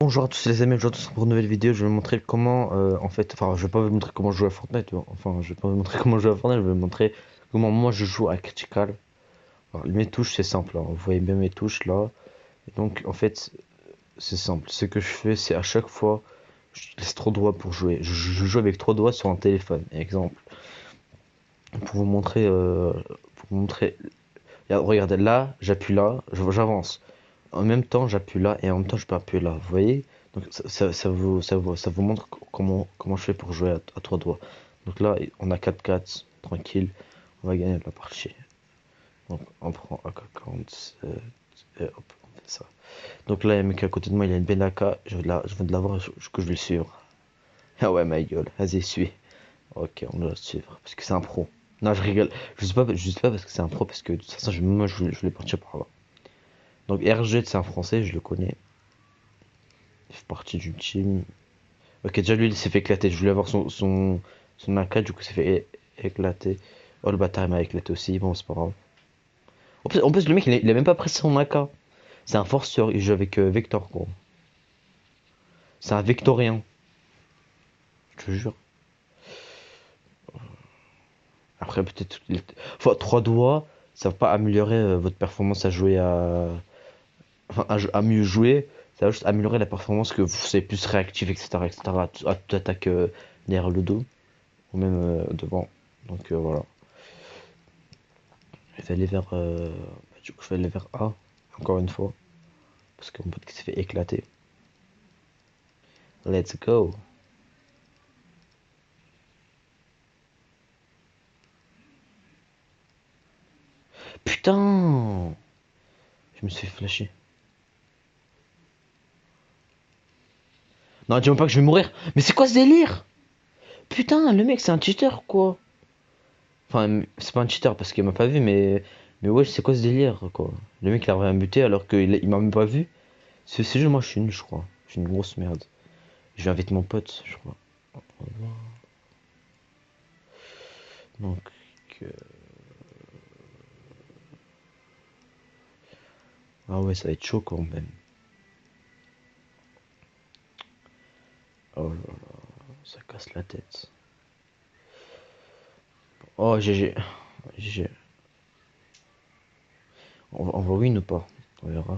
Bonjour à tous les amis, aujourd'hui pour une nouvelle vidéo, je vais vous montrer comment, enfin je vais pas vous montrer comment jouer à Fortnite, tu vois. Enfin je vais pas vous montrer comment jouer à Fortnite, je vais vous montrer comment moi je joue à Critical. Alors, mes touches c'est simple, hein. Vous voyez bien mes touches là, et donc en fait c'est simple, ce que je fais c'est à chaque fois, je laisse trois doigts pour jouer, je joue avec trois doigts sur un téléphone, exemple, pour vous montrer, regardez là, j'appuie là, j'avance. En même temps, j'appuie là et en même temps, je peux appuyer là. Vous voyez? Donc, ça vous montre comment je fais pour jouer à trois doigts. Donc là, on a 4-4, tranquille. On va gagner la partie. Donc, on prend AK-47 et hop, on fait ça. Donc là, il y a un mec à côté de moi, il a une Benaka. Je viens de l'avoir, que je vais le suivre. Ah ouais, ma gueule, vas-y, suis. Ok, on doit le suivre parce que c'est un pro. Non, je rigole. Je sais pas parce que c'est un pro, parce que de toute façon, moi, je voulais partir par là. Donc RG, c'est un français, je le connais. Il fait partie d'une team. Ok, déjà lui, il s'est fait éclater. Je voulais avoir son AK, du coup, il s'est fait éclater. Oh, le bâtard, il m'a éclaté aussi. Bon, c'est pas grave. En plus, le mec, il a même pas pris son AK. C'est un forceur. Il joue avec Vector, gros. C'est un Vectorien. Je te jure. Après, peut-être. Enfin, trois doigts, ça va pas améliorer votre performance à jouer à. Enfin, à mieux jouer. Ça va juste améliorer la performance, que vous soyez plus réactif, etc. etc. à toute attaque derrière le dos. Ou même devant. Donc voilà. Je vais aller vers. Du coup, je vais aller vers A, encore une fois. Parce que mon pote qui s'est fait éclater. Let's go. Putain! Je me suis fait flasher. Non, dis-moi pas que je vais mourir. Mais c'est quoi ce délire? Putain, le mec, c'est un cheater, quoi. Enfin, c'est pas un cheater parce qu'il m'a pas vu, mais ouais, c'est quoi ce délire, quoi? Le mec, il a rien buté alors qu'il m'a même pas vu. C'est juste, moi, je suis nul, je crois. Je suis une grosse merde. Je vais inviter mon pote, je crois. Donc, euh, ah ouais, ça va être chaud quand même. Oh là là, ça casse la tête. Oh, GG. GG. On va win ou pas? On verra.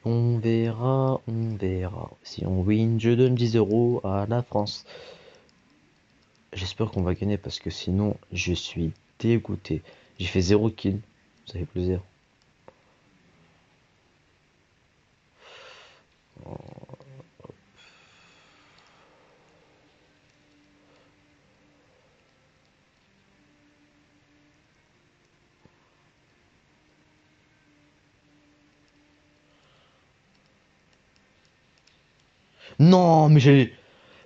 On verra, on verra. Si on win, je donne 10 euros à la France. J'espère qu'on va gagner parce que sinon, je suis dégoûté. J'ai fait 0 kill. Ça fait plaisir. Non, mais j'ai...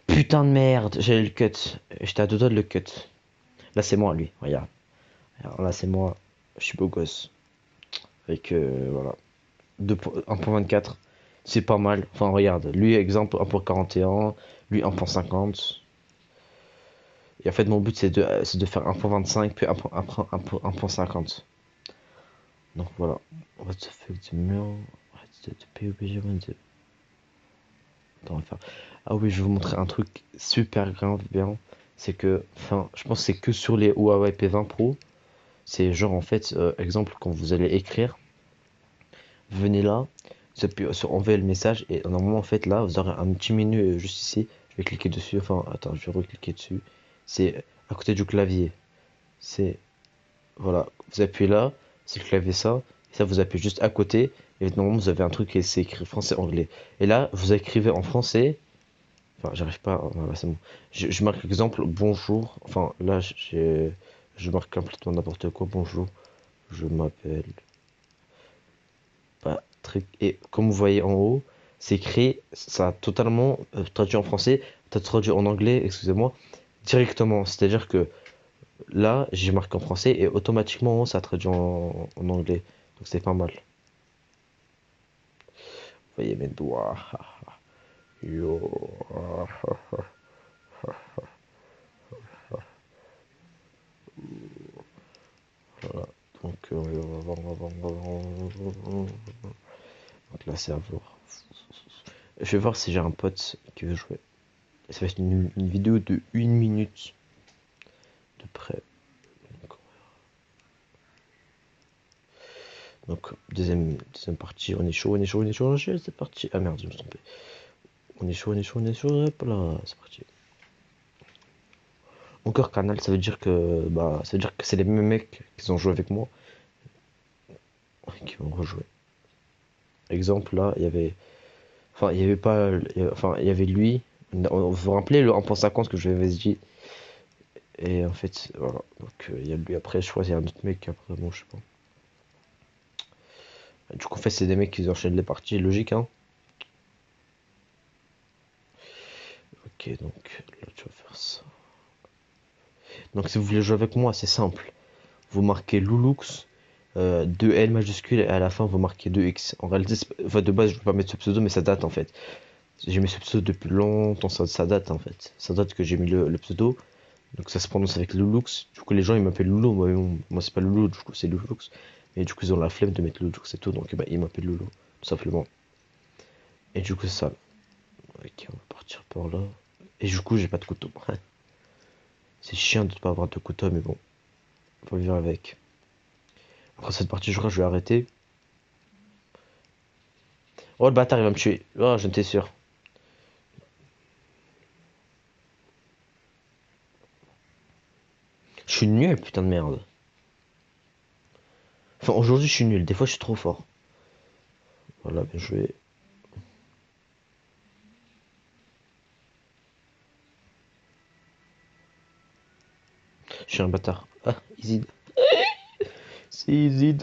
Putain de merde, j'ai le cut. J'étais à deux doigts de le cut. Là, c'est moi, lui. Regarde. Alors, là, c'est moi. Je suis beau gosse. Avec, voilà. 1.24. C'est pas mal. Enfin, regarde. Lui, exemple, 1.41. Lui, 1.50. Et en fait, mon but, c'est de faire 1.25, puis 1.50. Donc voilà. What the fuck, the mur. What the PUBG, attends, on va faire. Ah oui, je vais vous montrer un truc super grave, bien. C'est que, enfin, je pense que c'est que sur les Huawei P20 Pro. C'est genre, en fait, exemple, quand vous allez écrire, venez là, vous appuyez sur envoyer le message, et normalement, en fait, là, vous aurez un petit menu juste ici. Je vais cliquer dessus, enfin, attends, je vais recliquer dessus. C'est à côté du clavier. C'est, voilà, vous appuyez là, c'est le clavier ça, et ça, vous appuyez juste à côté, et normalement, vous avez un truc qui c'est écrit français-anglais. Et là, vous écrivez en français. Enfin, j'arrive pas. Voilà, c'est bon. Je marque exemple bonjour. Enfin, là, je marque complètement n'importe quoi. Bonjour, je m'appelle Patrick. Et comme vous voyez en haut, c'est écrit, ça a totalement traduit en français, traduit en anglais, excusez-moi, directement. C'est-à-dire que là, j'ai marqué en français et automatiquement en haut, ça a traduit en anglais. Donc c'est pas mal. Vous voyez mes doigts. Yo. Voilà. Donc, donc là, c'est à voir. Je vais voir si j'ai un pote qui veut jouer. Ça va être une vidéo de 1 minute de près. Donc, deuxième partie, on est chaud, on est chaud, on est chaud, on est chaud, c'est parti. Ah merde, je me suis trompé. On est chaud, on est chaud, on est chaud, hop là, c'est parti. Encore canal, ça veut dire que ça veut dire que c'est les mêmes mecs qui ont joué avec moi qui vont rejouer. Exemple là, il y avait pas, enfin il y avait lui. Vous vous rappelez le 1.50 que je vous avais dit. Et en fait, voilà. Donc il y a lui après, je crois qu'il y a un autre mec après, bon, je sais pas. Du coup, en fait, c'est des mecs qui enchaînent les parties, logique, hein. Ok, donc là, tu vas faire ça. Donc, si vous voulez jouer avec moi, c'est simple. Vous marquez Loulux, 2L majuscule, et à la fin, vous marquez 2X. En réalité, enfin, de base, je ne vais pas mettre ce pseudo, mais ça date en fait. J'ai mis ce pseudo depuis longtemps, ça date en fait. Ça date que j'ai mis le pseudo. Donc, ça se prononce avec Loulux. Du coup, les gens, ils m'appellent Loulou. Moi, c'est pas Loulou, du coup, c'est Loulux. Mais du coup, ils ont la flemme de mettre Loulux et tout. Donc, bah, ils m'appellent Loulou, tout simplement. Et du coup, c'est ça. Ok, on va partir par là. Et du coup, j'ai pas de couteau. C'est chiant de ne pas avoir de couteau, mais bon, faut vivre avec. Après cette partie, je crois que je vais arrêter. Oh, le bâtard, il va me tuer. Oh, j'en étais sûr. Je suis nul, putain de merde. Enfin, aujourd'hui, je suis nul. Des fois, je suis trop fort. Voilà, bien joué. Je suis un bâtard. Ah, easy. C'est easy.